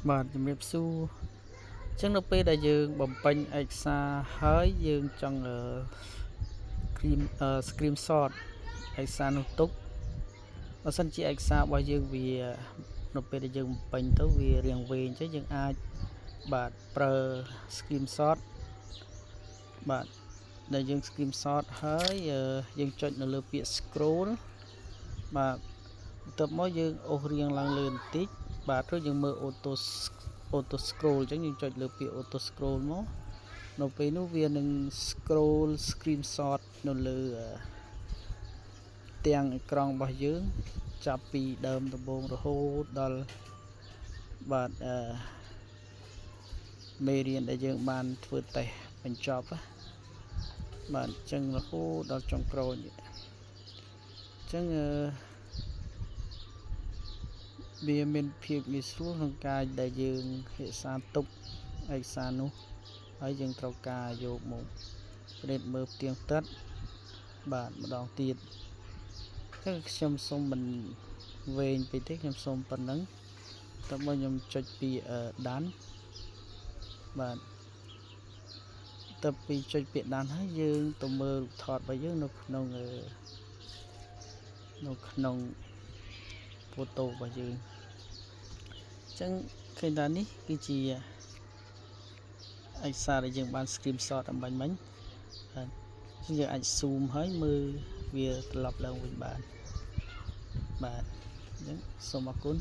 បាទជំរាបសួរអញ្ចឹងនៅពេលដែលយើងបំពេញឯកសារហើយយើងចង់screenshot ឯកសារនោះទុកបើសិនជាឯកសាររបស់យើងវានៅពេលដែលយើងបំពេញទៅវារាងវែងអញ្ចឹងយើងអាចបាទប្រើ screenshot បាទដែលយើង screenshot ហើយយើងចុចនៅលើពាក្យ scroll បាទបន្ទាប់មកយើងអូសរៀងឡើងលើបន្តិចបាទឬយើងមើល auto scroll អញ្ចឹងយើងចុចលើពាក្យ auto scroll មកនៅពេលនោះវានឹង scroll screenshot នៅលើទាំងអេក្រង់របស់យើងចាប់ពីដើមដំបូងរហូតដល់បាទមេរៀនដែលយើងបានធ្វើតេស្តបញ្ចប់បាទអញ្ចឹងរហូតដល់ចុងក្រោយអញ្ចឹងវាមានភាពងាយស្រួលក្នុងការដែលយើងរក្សាទុកឯកសារនោះហើយយើងត្រូវការយកមកប្រៀបមើលផ្ទៀងផ្ទាត់បាទម្ដងទៀតអញ្ចឹងខ្ញុំសូមមិនវែងពេកទេខ្ញុំសូមប៉ុណ្ណឹងតើមកខ្ញុំចុចពីដានបាទតើពីចុចពាក្យដានហើយយើងទៅមើលរូបថតរបស់យើងនៅក្នុងហ្វូតូរបស់យើងអញ្ចឹងឃើញថានេះគឺជាឯកសារដែលយើងបាន screenshot អំបញ្ញមិញបាទយើងអាច zoom ហើយមើលវាត្រឡប់ឡើងវិញបានបាទអញ្ចឹងសូមអរគុណ